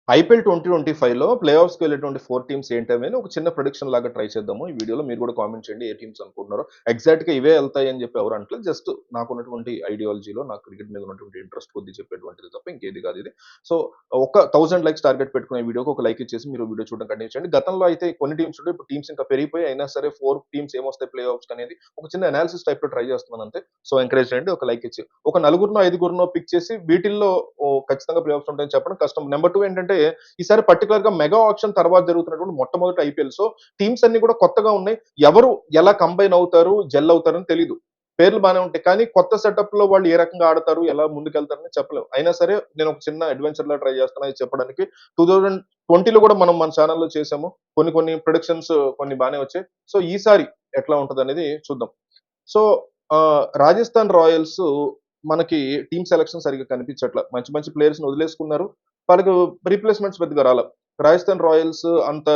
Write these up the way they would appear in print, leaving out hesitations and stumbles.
IPL 2025లో play ఆఫ్స్‌కి వెళ్ళేటువంటి 4 teams ఏంటవి అని ఒక చిన్న ప్రిడిక్షన్ లాగా ట్రై చేద్దాము. ఈ వీడియోలో మీరు కూడా కామెంట్ చేయండి. ఏ టీమ్స్ అనుకుంటున్నారో. ఎగ్జాక్ట్‌గా ఇవే ఎళ్తాయి అని చెప్పి ఎవరు అనట్లేదు. జస్ట్ నాకున్నటువంటి ఐడియాలజీలో నాకు క్రికెట్ మీద ఉన్నటువంటి ఇంట్రెస్ట్ కొద్దీ చెప్పేటువంటిది తప్ప ఇంకేది కాదు ఇది. సో, ఒక 1000 లైక్స్ టార్గెట్ పెట్టుకునే వీడియోకి ఒక లైక్ ఇచ్చేసి మీరు వీడియో చూడడం కంటిన్యూ చేయండి. గతంలో అయితే కొన్ని టీమ్స్ ఉండే ఇప్పుడు టీమ్స్ ఇంకా పెరిగిపోయి అయినా సరే 4 టీమ్స్ ఏమొస్తాయి ప్లే ఆఫ్స్‌కి అనేది ఒక చిన్న అనాలిసిస్ టైప్‌లో ట్రై చేస్తున్నాను అంతే. సో, ఎంకరేజ్ చేయండి. ఒక లైక్ ఇచ్చి. ఒక నలుగురినో, ఐదుగురినో పిక్ చేసి వీటిల్లో ఖచ్చితంగా ప్లే ఆఫ్స్ ఉంటాయని చెప్పడం కష్టం. నంబర్ 2 ఏంటంటే ఈసారి పర్టికులర్ గా మెగా ఆక్షన్ తర్వాత జరుగుతున్నటువంటి మొట్టమొదటి ఐపీఎల్. సో టీమ్స్ అన్ని కూడా కొత్తగా ఉన్నాయి. ఎవరు ఎలా కంబైన్ అవుతారు, జెల్ అవుతారని తెలీదు. పేర్లు బానే ఉంటాయి. కానీ కొత్త సెటప్ లో వాళ్ళు ఏ రకంగా ఆడతారు, ఎలా ముందుకెళ్తారని చెప్పలేము. అయినా సరే నేను ఒక చిన్న అడ్వెంచర్ లా ట్రై చేస్తున్నా ఇది చెప్పడానికి. 2020లో కూడా మనం మన ఛానల్‌లో చేసాము. కొన్ని కొన్ని ప్రొడిక్షన్స్ కొన్ని బానే వచ్చాయి. సో ఈసారి ఎట్లా ఉంటదనేది చూద్దాం. సో రాజస్థాన్ రాయల్స్ మనకి టీమ్ సెలక్షన్ సరిగ్గా కనిపించట్ల. మంచి మంచి ప్లేయర్స్‌ని వదిలేసుకున్నారు. వాళ్ళకి రీప్లేస్‌మెంట్స్ పెద్దగా రాల. రాజస్థాన్ రాయల్స్ అంత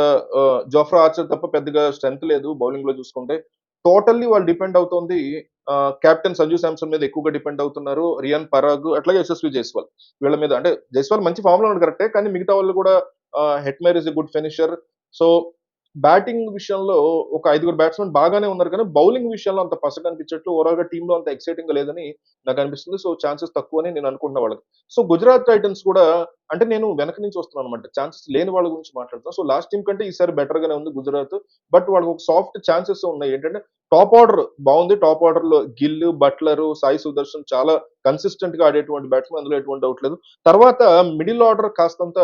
జోఫ్రా ఆర్చర్ తప్ప పెద్దగా స్ట్రెంత్ లేదు బౌలింగ్‌లో చూసుకుంటే. టోటల్లీ వాళ్ళు డిపెండ్ అవుతోంది కెప్టెన్ సంజు శాంసన్ మీద ఎక్కువగా డిపెండ్ అవుతున్నారు. రియాన్ పరాగ్ అట్లాగే యశస్వి జైస్వాల్. వీళ్ళ మీద అంటే జైస్వాల్ మంచి ఫామ్‌లో ఉన్నాడు కరెక్టే. కానీ మిగతా వాళ్ళు కూడా Hetmyer is a good finisher. So batting విషయంలో ఒక ఐదుగురు బ్యాట్స్‌మెన్ బాగానే ఉన్నారు కానీ, బౌలింగ్ విషయంలో అంత పస కనిపించట్లేదు. ఓవరాల్‌గా టీమ్‌లో అంత ఎక్సైటింగ్‌గా లేదని నాకనిపిస్తుంది. సో, ఛాన్సెస్ తక్కువని నేను అనుకుంటున్నా వాళ్ళకి. సో, గుజరాత్ టైటన్స్ కూడా అంటే నేను వెనక నుంచి వస్తున్నానన్నమాట. ఛాన్సెస్ లేని వాళ్ళ గురించి మాట్లాడుతున్నా. సో, లాస్ట్ టీమ్ కంటే ఈసారి బెటర్‌గానే ఉంది గుజరాత్. బట్ వాళ్ళకి ఒక సాఫ్ట్ ఛాన్సెస్ ఉన్నాయి. ఏంటంటే టాప్ ఆర్డర్ బావుంది. టాప్ ఆర్డర్‌లో గిల్, బట్లర్, సాయి సుదర్శన్ చాలా కన్సిస్టెంట్‌గా ఆడేటువంటి బ్యాట్స్‌మెన్ అందులో ఎటువంటి డౌట్ లేదు. తర్వాత మిడిల్ ఆర్డర్ కాస్తంత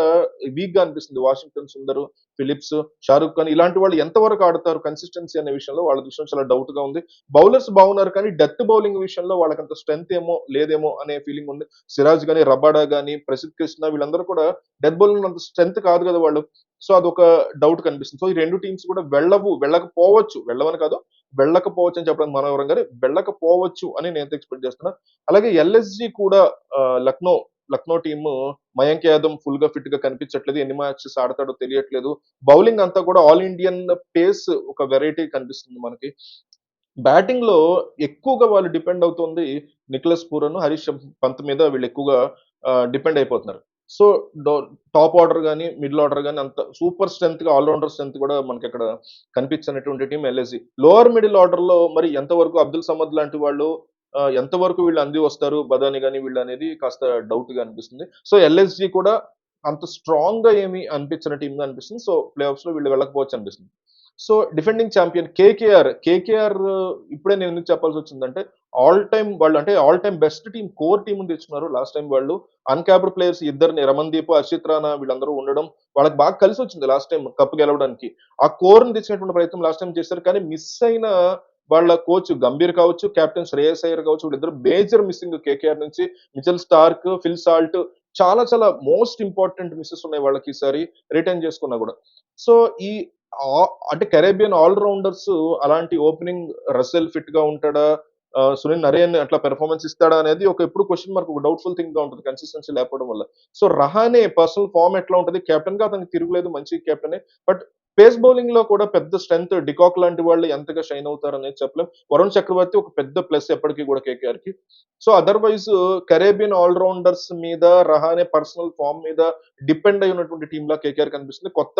వీక్‌గా అనిపిస్తుంది. వాషింగ్టన్ సుందర్, ఫిలిప్స్, షారుఖ్ ఖాన్ ఇలాంటి వాళ్ళు ఎంతవరకు ఆడతారు కన్సిస్టెన్సీ అనే విషయంలో వాళ్ళ దృష్టిలో చాలా డౌట్‌గా ఉంది. బౌలర్స్ బాగున్నారు కానీ డెత్ బౌలింగ్ విషయంలో వాళ్ళకంత స్ట్రెంత్ ఏమో లేదేమో అనే ఫీలింగ్ ఉంది. సిరాజ్ గాని, రబాడా గాని, ప్రసిద్ కృష్ణ వీళ్ళందరూ కూడా డెత్ బౌలింగ్ అంత స్ట్రెంత్ కాదు కదా వాళ్ళు. సో అదొక డౌట్ కనిపిస్తుంది. సో ఈ 2 టీమ్స్ కూడా వెళ్ళకపోవచ్చు. వెళ్ళవని కాదు. వెళ్ళకపోవచ్చు అని చెప్పడానికి మనవరం గాని వెళ్ళకపోవచ్చు అని నేనైతే ఎక్స్‌పెక్ట్ చేస్తున్నా. అలాగే ఎల్ఎస్‌జి కూడా లక్నో లక్నో టీము మయాంక్ యాదవ్ ఫుల్ గా ఫిట్ గా కనిపించట్లేదు. ఎన్ని మ్యాచెస్ ఆడతాడో తెలియట్లేదు. బౌలింగ్ అంతా కూడా ఆల్ ఇండియన్ పేస్ ఒక వెరైటీ కనిపిస్తుంది మనకి. బ్యాటింగ్ లో ఎక్కువగా వాళ్ళు డిపెండ్ అవుతుంది నికోలస్ పూరన్, హరీష్ పంత్ మీద వీళ్ళు ఎక్కువగా డిపెండ్ అయిపోతున్నారు. సో టాప్ ఆర్డర్ గాని, మిడిల్ ఆర్డర్ గాని అంత సూపర్ స్ట్రెంత్ గా ఆల్రౌండర్ స్ట్రెంత్ కూడా మనకి అక్కడ కనిపించినటువంటి team LSG. Lower middle order లో మరి ఎంతవరకు అబ్దుల్ సమద్ లాంటి వాళ్ళు ఎంతవరకు వీళ్ళు అంది వస్తారు బదాని గాని వీళ్ళు అనేది కాస్త డౌట్ గా అనిపిస్తుంది. సో ఎల్ఎస్జి కూడా అంత స్ట్రాంగ్ గా ఏమి అనిపించిన టీమ్ గా అనిపిస్తుంది. సో ప్లే ఆఫ్స్ లో వీళ్ళు వెళ్ళకపోవచ్చు అనిపిస్తుంది. సో డిఫెండింగ్ ఛాంపియన్ కేకేఆర్ ఇప్పుడే నేను ఎందుకు చెప్పాల్సి వచ్చిందంటే all time best team core team తెచ్చుకున్నారు లాస్ట్ టైం వాళ్ళు. అన్‌క్యాప్డ్ ప్లేయర్స్ ఇద్దరిని రమణ్‌దీప్, హర్షిత్ రాణా వీళ్ళందరూ ఉండడం వాళ్ళకి బాగా కలిసి వచ్చింది లాస్ట్ టైం కప్ గెలవడానికి. ఆ కోర్‌ని తెచ్చినటువంటి ప్రయత్నం లాస్ట్ టైం చేశారు. కానీ మిస్ అయిన వాళ్ళ కోచ్ గంభీర్ కావచ్చు, కెప్టెన్ శ్రేయస్ అయ్యర్ కావచ్చు వీళ్ళిద్దరు మేజర్ మిస్సింగ్ కేకేఆర్ నుంచి. మిచెల్ స్టార్క్, ఫిల్ సాల్ట్ చాలా చాలా మోస్ట్ ఇంపార్టెంట్ మిసెస్ ఉన్నాయి వాళ్ళకి ఈసారి రిటైన్ చేసుకున్నా కూడా. సో ఈ అంటే కరేబియన్ ఆల్ రౌండర్స్ అలాంటి ఓపెనింగ్ రసెల్ ఫిట్ గా ఉంటాడా? సునీల్ నరేన్ అట్లా పెర్ఫార్మన్స్ ఇస్తాడా అనేది ఒక ఎప్పుడు క్వెషన్ మార్క్ ఒక డౌట్‌ఫుల్ థింగ్ గా ఉంటది కన్సిస్టెన్సీ లేకపోవడం వల్ల. సో రహానే పర్సనల్ ఫార్మ్ ఎట్లా ఉంటది? కెప్టెన్‌గా అతనికి తిరుగులేదు. మంచి కెప్టెనే. బట్ పేస్ బౌలింగ్‌లో కూడా పెద్ద స్ట్రెంత్ డికాక్ లాంటి వాళ్ళు ఎంతగా షైన్ అవుతారనేది చెప్పలేం. వరుణ్ చక్రవర్తి ఒక పెద్ద ప్లస్ ఎప్పటికి కూడా కేకేఆర్‌కి. So otherwise Caribbean all rounders మీద రహానే పర్సనల్ ఫార్మ్ మీద డిపెండ్ అయి ఉన్నటువంటి టీమ్‌లా కేకేఆర్ కనిపిస్తుంది. కొత్త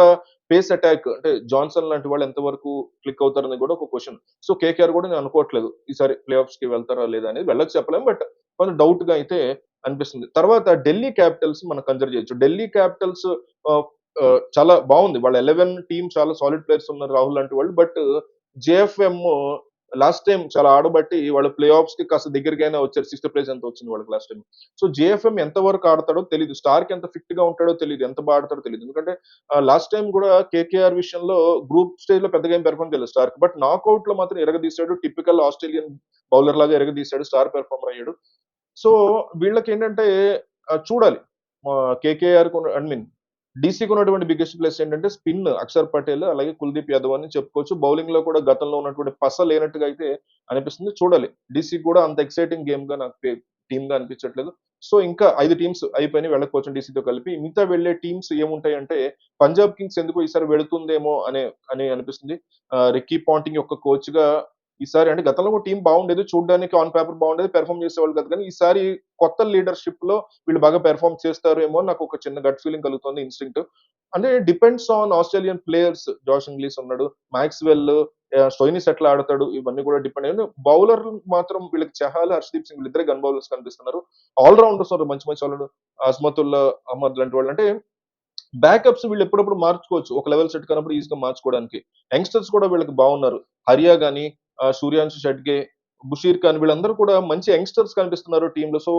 పేస్ అటాక్ అంటే జాన్సన్ లాంటి వాళ్ళు ఎంతవరకు క్లిక్ అవుతారని కూడా ఒక క్వశ్చన్. సో కేకేఆర్ కూడా నేను అనుకోవట్లేదు. ఈసారి ప్లే ఆఫ్స్ కి వెళ్తారా లేదా అనేది వెళ్ళొచ్చు చెప్పలేం. బట్ కొంచెం డౌట్ గా అయితే అనిపిస్తుంది. తర్వాత ఢిల్లీ క్యాపిటల్స్ మనం కన్సిడర్ చేయొచ్చు. ఢిల్లీ క్యాపిటల్స్ ఆహ్, చాలా బావుంది. వాళ్ళ 11 టీమ్ చాలా సాలిడ్ ప్లేయర్స్ ఉన్నారు రాహుల్ లాంటి వాళ్ళు. బట్ జేఎఫ్ఎం లాస్ట్ టైమ్ చాలా ఆడబట్టి వాళ్ళు ప్లే ఆఫ్స్ కి కాస్త దగ్గరికైనా వచ్చారు. సిక్స్త్ ప్లేస్ ఎంతో వచ్చింది వాళ్ళకి లాస్ట్ టైమ్. సో జేఎఫ్ఎం ఎంత వరకు ఆడతాడో తెలీదు. స్టార్క్ ఎంత ఫిట్ గా ఉంటాడో తెలీదు. ఎంత బాగా ఆడతాడో తెలీదు. ఎందుకంటే లాస్ట్ టైం కూడా కేకేఆర్ విషయంలో గ్రూప్ స్టేజ్ లో పెద్దగా ఏం పెర్ఫార్మ్ చేయలేదు స్టార్క్. బట్ నాకౌట్ లో మాత్రం ఎరగదీశాడు. టిపికల్ ఆస్ట్రేలియన్ బౌలర్ లాగా ఎరగదీశాడు. స్టార్ పెర్ఫార్మర్ అయ్యాడు. సో వీళ్ళకేంటంటే చూడాలి. కేకేఆర్ ఐ మీన్ డీసీకి ఉన్నటువంటి బిగ్గెస్ట్ ప్లేస్ ఏంటంటే స్పిన్ అక్షర్ పటేల్ అలాగే కుల్దీప్ యాదవ్ అని చెప్పుకోవచ్చు. బౌలింగ్ లో కూడా గతంలో ఉన్నటువంటి పస లేనట్టుగా అయితే అనిపిస్తుంది. చూడాలి. డీసీ కూడా అంత ఎక్సైటింగ్ గేమ్ గా నాకు టీమ్ గా అనిపించట్లేదు. సో ఇంకా 5 టీమ్స్ అయిపోయినాయి వెళ్ళకపోవచ్చు డీసీతో కలిపి. మిగతా వెళ్ళే టీమ్స్ ఏముంటాయంటే పంజాబ్ కింగ్స్ ఎందుకో ఈసారి వెళుతుందేమో అని అనిపిస్తుంది. రిక్కీ పాంటింగ్ యొక్క కోచ్ గా ఈసారి అంటే గతంలో కూడా టీం బాగుండేది, చూడడానికి ఆన్ పేపర్ బాగుండేది, పెర్ఫామ్ చేసేవాళ్ళు కాదు, కానీ ఈసారి కొత్త లీడర్షిప్ లో వీళ్ళు బాగా పెర్ఫామ్ చేస్తారేమో అని నాకు ఒక చిన్న గట్ ఫీలింగ్ కలుగుతుంది, ఇన్స్టింక్ట్. అంటే depends on Australian players. Josh Inglis ఉన్నాడు, మ్యాక్స్వెల్, స్టోయినిస్ ఎట్లా ఆడతాడు, ఇవన్నీ కూడా డిపెండ్ అయ్యి. బౌలర్ మాత్రం వీళ్ళకి చహాల్, హర్షదీప్ సింగ్ వీళ్ళిద్దరే గన్ బౌలర్స్ కనిపిస్తున్నారు. ఆల్ రౌండర్స్ ఉన్నారు, మంచి మంచి వాళ్ళు. అస్మతుల్లా అహ్మద్ లాంటి వాళ్ళు. అంటే బ్యాకప్స్ వీళ్ళు ఎప్పుడప్పుడు మార్చుకోవచ్చు, ఒక లెవెల్ సెట్ కానప్పుడు ఈజీగా మార్చుకోవడానికి. యంగ్స్టర్స్ కూడా వీళ్ళకి బాగున్నారు. హరియా గాని, సూర్యాంశు షెడ్గే, బుషీర్ ఖాన్ వీళ్ళందరూ కూడా మంచి యంగ్స్టర్స్ కనిపిస్తున్నారు టీమ్ లో. సో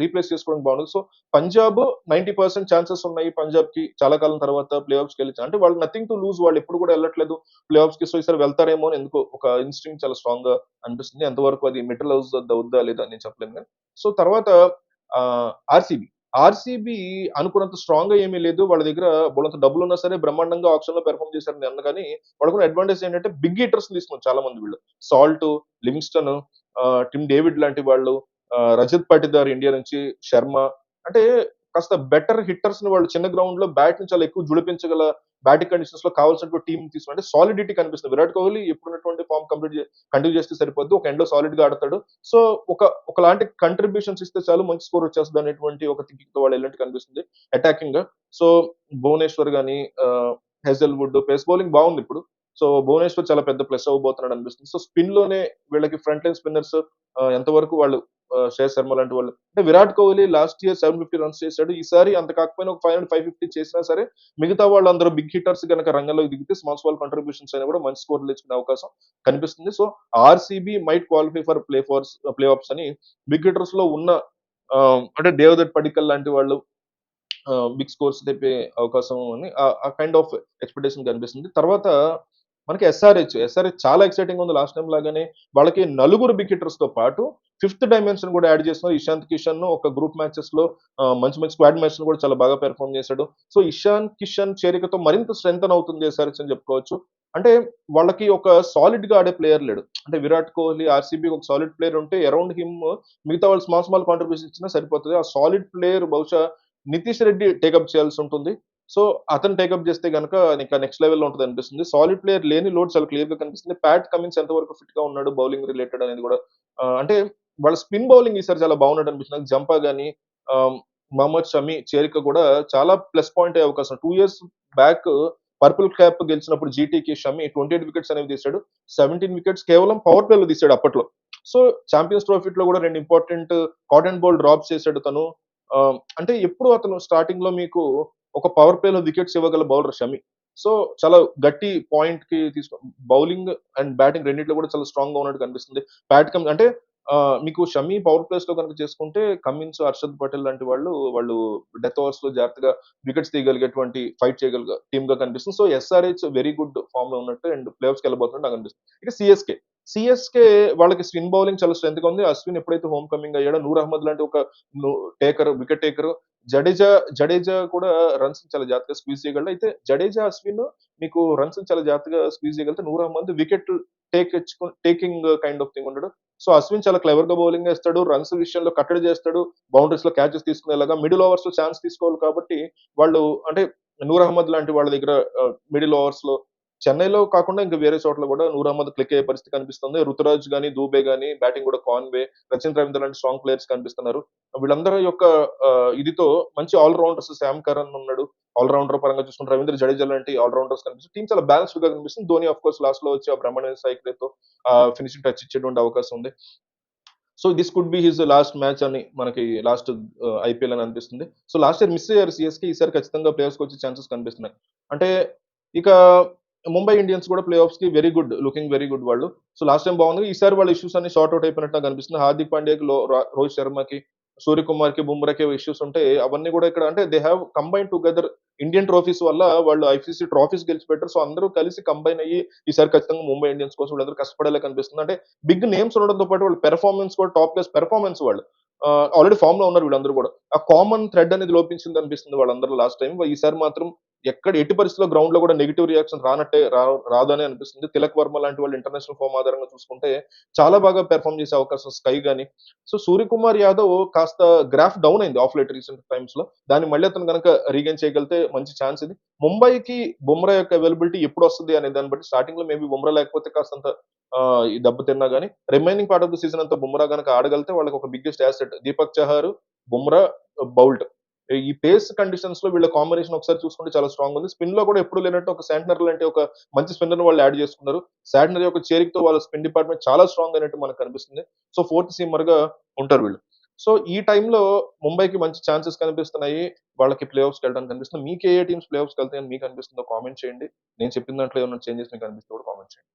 రీప్లేస్ చేసుకోవడానికి బాగుండదు. సో పంజాబ్ 90% ఛాన్సెస్ ఉన్నాయి పంజాబ్ కి చాలా కాలం తర్వాత ప్లే ఆఫ్స్ కి వెళ్ళి. అంటే వాళ్ళు నథింగ్ టు లూజ్, వాళ్ళు ఎప్పుడు కూడా వెళ్ళట్లేదు ప్లే ఆఫ్స్ కి. సో ఈసారి వెళ్తారేమో అని ఎందుకో ఒక ఇన్స్టింగ్ చాలా స్ట్రాంగ్ గా అనిపిస్తుంది. ఎంతవరకు అది మిడిల్ హౌస్ అవుద్దా లేదా అని నేను చెప్పలేను కానీ. సో తర్వాత ఆర్సీబీ. ఆర్సీబీ అనుకున్నంత స్ట్రాంగ్ గా ఏమీ లేదు. వాళ్ళ దగ్గర బోలెడంత డబ్బులున్నా సరే బ్రహ్మాండంగా ఆప్షన్ లో పెర్ఫార్మ్ చేశారని అన్నా కానీ, వాళ్ళకున్న అడ్వాంటేజ్ ఏంటంటే బిగ్ హిట్టర్స్ తీసుకున్నారు చాలా మంది వీళ్ళు. సాల్ట్, లివింగ్స్టన్, టిమ్ డేవిడ్ లాంటి వాళ్ళు, రజత్ పాటిదార్ ఇండియా నుంచి, శర్మ. అంటే కాస్త బెటర్ హిట్టర్స్ ని వాళ్ళు చిన్న గ్రౌండ్ లో బ్యాట్ ని చాలా ఎక్కువ జుడిపించగల బ్యాటింగ్ కండిషన్స్ లో కావాల్సినటువంటి టీం తీసుకుని, అంటే సాలిడిటీ కనిపిస్తుంది. విరాట్ కోహ్లీ ఎప్పుడున్నటువంటి ఫామ్ కంటిన్యూ చేస్తే సరిపోద్ది, ఒక ఎండ్ లో సాలిడ్ గా ఆడతాడు. సో ఒకలాంటి కంట్రిబ్యూషన్స్ ఇస్తే చాలు మంచి స్కోర్ వచ్చేస్తుంది అనేటువంటి ఒక థింకింగ్ తో వాళ్ళు వెళ్ళినట్టు కనిపిస్తుంది అటాకింగ్ గా. సో భువనేశ్వర్ గాని, హెజల్వుడ్ పేస్ బౌలింగ్ బాగుంది ఇప్పుడు. సో భువనేశ్వర్ చాలా పెద్ద ప్లస్ అవ్వబోతున్నాడు అనిపిస్తుంది. సో స్పిన్ లోనే వీళ్ళకి ఫ్రంట్ లైన్ స్పిన్నర్స్ ఎంతవరకు వాళ్ళు, శ్రేయస్ శర్మ లాంటి వాళ్ళు. అంటే Virat Kohli last year 750 runs చేశాడు, ఈసారి అంత కాకపోయినా ఒక 500 550 చేసినా సరే మిగతా వాళ్ళందరూ బిగ్ హిట్టర్స్ గనక రంగంలోకి దిగితే స్మాల్ స్మాల్ కంట్రిబ్యూషన్స్ అయినా కూడా మంచి స్కోర్ తెచ్చుకునే అవకాశం కనిపిస్తుంది. So RCB might qualify for play offs అని బిగ్ హిట్టర్స్ లో ఉన్న, అంటే దేవదత్ పడికల్ లాంటి వాళ్ళు బిగ్ స్కోర్స్ తెప్పే అవకాశం అని ఆ కైండ్ ఆఫ్ ఎక్స్పెక్టేషన్ కనిపిస్తుంది. తర్వాత మనకి ఎస్ఆర్హెచ్ చాలా ఎక్సైటింగ్ ఉంది. లాస్ట్ టైం లాగానే వాళ్ళకి నలుగురు బిగ్ హిట్టర్స్ తో పాటు ఫిఫ్త్ డైమెన్షన్ కూడా యాడ్ చేస్తున్నారు. ఇషాంత్ కిషన్ ఒక గ్రూప్ మ్యాచెస్ లో మంచి మంచి స్క్వాడ్ మ్యాచ్ కూడా చాలా బాగా పెర్ఫామ్ చేశాడు. సో ఇషాంత్ కిషన్ చేరికతో మరింత స్ట్రెంగ్ అవుతుంది ఎస్ఆర్హెచ్ అని చెప్పుకోవచ్చు. అంటే వాళ్ళకి ఒక సాలిడ్ గా ఆడే ప్లేయర్ లేడు. అంటే విరాట్ కోహ్లీ ఆర్సీబీ ఒక సాలిడ్ ప్లేయర్ ఉంటే అరౌండ్ హిమ్ మిగతా వాళ్ళు స్మాల్ స్మాల్ కాంట్రిబ్యూషన్ ఇచ్చినా సరిపోతుంది. ఆ సాలిడ్ ప్లేయర్ బహుశా నితీష్ రెడ్డి టేకప్ చేయాల్సి ఉంటుంది. సో అతను టేకప్ చేస్తే గనక ఇంకా నెక్స్ట్ లెవెల్‌లో ఉంటది అనిపిస్తుంది. సాలిడ్ ప్లేయర్ లేని లోడ్ చాలా క్లియర్‌గా కనిపిస్తుంది. ప్యాట్ కమిన్స్ ఎంతవరకు ఫిట్‌గా ఉన్నాడు బౌలింగ్ రిలేటెడ్ అనేది కూడా, అంటే వాళ్ళ స్పిన్ బౌలింగ్ ఈసారి చాలా బాగున్నట్టు అనిపిస్తుంది. నాకు జంపా గాని, ఆహ్, మహమ్మద్ షమి చేరిక కూడా చాలా ప్లస్ పాయింట్ అయ్యే అవకాశం. 2 ఇయర్స్ బ్యాక్ పర్పుల్ క్యాప్ గెలిచినప్పుడు జీటీకి షమి 28 వికెట్స్ అనేవి తీశాడు. 17 వికెట్స్ కేవలం పవర్ ప్లేలో తీశాడు అప్పట్లో. సో చాంపియన్స్ ట్రోఫీలో కూడా 2 ఇంపార్టెంట్ కాటన్ బాల్ డ్రాప్స్ చేశాడు తను. అంటే ఎప్పుడు అతను స్టార్టింగ్ లో మీకు ఒక పవర్ ప్లేలో వికెట్స్ ఇవ్వగల బౌలర్ షమి. సో చాలా గట్టి పాయింట్ కి తీసుకో, బౌలింగ్ అండ్ బ్యాటింగ్ రెండిట్లో కూడా చాలా స్ట్రాంగ్ గా ఉన్నట్టు కనిపిస్తుంది. అంటే మీకు షమి పవర్ ప్లేస్ లో కనుక చేసుకుంటే కమిన్స్, హర్షద్ పటేల్ లాంటి వాళ్ళు డెత్ ఓవర్స్ లో జాగ్రత్తగా వికెట్స్ తీయగలిగేటువంటి ఫైట్ చేయగలిగే టీమ్ గా కనిపిస్తుంది. So SRH very good form లో ఉన్నట్టు అండ్ ప్లే ఆఫ్స్ కి వెళ్ళబోతున్నట్టు నాకు అనిపిస్తుంది. ఇక సిఎస్కే వాళ్ళకి స్పిన్ బౌలింగ్ చాలా స్ట్రెంత్ గా ఉంది. అశ్విన్ ఎప్పుడైతే హోమ్ కమింగ్ అయ్యాడో, నూర్ అహ్మద్ లాంటి ఒక వికెట్ టేకర్, జడేజా జడేజా కూడా రన్స్ చాలా జాగ్రత్తగా స్క్వీజ్ చేయగలడు. అయితే జడేజా, అశ్విన్ మీకు రన్స్ చాలా జాగ్రత్తగా స్క్వీజ్ చేయగలిగితే, Noor Ahmad wicket taking kind of thing ఉండడు. సో అశ్విన్ చాలా క్లెవర్ గా బౌలింగ్ వేస్తాడు, రన్స్ విషయంలో కట్టడి చేస్తాడు, బౌండరీస్ లో క్యాచెస్ తీసుకునేలాగా మిడిల్ ఓవర్స్ లో ఛాన్స్ తీసుకోవాలి కాబట్టి వాళ్ళు, అంటే నూర్ అహ్మద్ లాంటి వాళ్ళ దగ్గర మిడిల్ ఓవర్స్ లో చెన్నైలో కాకుండా ఇంకా వేరే చోట్ల కూడా నూర్ అహ్మద్ క్లిక్ అయ్యే పరిస్థితి కనిపిస్తుంది. రుతురాజ్ గాని, దూబే గాని, బ్యాటింగ్ కూడా కాన్వే, రచిన్ రవీంద్ర లాంటి స్ట్రాంగ్ ప్లేయర్స్ కనిపిస్తున్నారు. వీళ్ళందరి యొక్క ఇదితో మంచి ఆల్ రౌండర్స్, శామ్ కరణ్ ఉన్నాడు. ఆల్ రౌండర్ పరంగా చూసుకుంటే రవీంద్ర జడేజా లాంటి ఆల్ రౌండర్స్ కనిపిస్తుంది. టీం చాలా బ్యాలెన్స్డ్ గా కనిపిస్తుంది. ధోని ఆఫ్ కోర్స్ లాస్ట్ లో వచ్చి ఆ బ్రహ్మాండ సైకిల్ ఫినిషింగ్ టచ్ ఇచ్చేటువంటి అవకాశం ఉంది. So this could be his last match అని మనకి లాస్ట్ ఐపీఎల్ అని అనిపిస్తుంది. సో లాస్ట్ ఇయర్ మిస్ అయ్యారు సిఎస్కే, ఈసారి ఖచ్చితంగా ప్లేయర్స్ వచ్చే ఛాన్సెస్ కనిపిస్తున్నాయి. అంటే ఇక ముంబై ఇండియన్స్ కూడా ప్లే ఆఫ్స్ కి very good, looking very good వాళ్ళు. సో లాస్ట్ టైం బాగుంది, ఈసారి వాళ్ళ ఇష్యూస్ అన్ని సార్ట్ అవుట్ అయిపోయినట్టు నాకు అనిపిస్తుంది. హార్దిక్ పాండ్యాకి, రోహిత్ శర్మకి, సూర్యకుమార్ కి, బుమ్రాకి ఇష్యూస్ ఉంటే అవన్నీ కూడా ఇక్కడ, అంటే they have combine together. Indian trophies వల్ల వాళ్ళు ఐసీసీ ట్రోఫీస్ గెలిచిపెట్టారు. సో అందరూ కలిసి కంబైన్ అయ్యి ఈసారి ఖచ్చితంగా ముంబై ఇండియన్స్ కోసం వీళ్ళందరూ కష్టపడేలా కనిపిస్తుంది. అంటే బిగ్ నేమ్స్ ఉండడంతో పాటు వాళ్ళ పెర్ఫార్మెన్స్ కూడా టాప్ క్లాస్ పెర్ఫార్మెన్స్ వాళ్ళు. ఆల్రెడీ ఫామ్ లో ఉన్నారు వీళ్ళందరూ కూడా. ఆ కామన్ థ్రెడ్ అనేది లోపించింది అనిపిస్తుంది వాళ్ళందరూ లాస్ట్ టైం. ఈసారి మాత్రం ఎట్టి పరిస్థితిలో గ్రౌండ్‌లో కూడా నెగెటివ్ రియాక్షన్ రాదనే అనిపిస్తుంది. తిలక్ వర్మ లాంటి వాళ్ళు ఇంటర్నేషనల్ ఫార్మ్ ఆధారంగా చూసుకుంటే చాలా బాగా పెర్ఫార్మ్ చేసే అవకాశం స్కై గాని. సో, సూర్యకుమార్ యాదవ్ కాస్త గ్రాఫ్ డౌన్ అయింది ఆఫ్ లేట్ రీసెంట్ టైమ్స్‌లో. దాన్ని మళ్ళీ అతను గనక రీగెయిన్ చేయగలిగితే మంచి ఛాన్స్ ఇది. ముంబైకి బుమ్రా యొక్క అవైలబిలిటీ ఎప్పుడొస్తది అనే దాన్ని బట్టి స్టార్టింగ్‌లో మేబీ బుమ్రా లేకపోతే కాస్తంత ఈ దెబ్బతిన్నా గాని remaining part of the season అంతా బుమ్రా గనక ఆడగలిగితే వాళ్ళకి ఒక biggest asset. Deepak Chahar, Bumrah, Boult. ఈ పేస్ కండిషన్స్ లో వీళ్ళ కాంబినేషన్ ఒకసారి చూసుకుంటే చాలా స్ట్రాంగ్ ఉంది. స్పిన్ లో కూడా ఎప్పుడు లేనట్టు ఒక శాంట్నర్ లాంటి ఒక మంచి స్పిన్నర్ వాళ్ళు యాడ్ చేసుకున్నారు. శాంట్నర్ యొక్క చేరికతో వాళ్ళ స్పిన్ డిపార్ట్మెంట్ చాలా స్ట్రాంగ్ అయినట్టు మనకు కనిపిస్తుంది. సో, ఫోర్త్ సీమర్ గా ఉంటారు వీళ్ళు. సో, ఈ టైంలో ముంబైకి మంచి ఛాన్సెస్ కనిపిస్తున్నాయి. వాళ్ళకి ప్లే ఆఫ్స్‌కి వెళ్ళడానికి కనిపిస్తుంది. మీకు ఏ టీమ్స్ ప్లే ఆఫ్స్‌కి వెళ్తాయని మీకు అనిపిస్తుందో కామెంట్ చేయండి. నేను చెప్పిన దాంట్లో ఏమైనా చేంజెస్ మీకు అనిపిస్తే కూడా కామెంట్ చేయండి.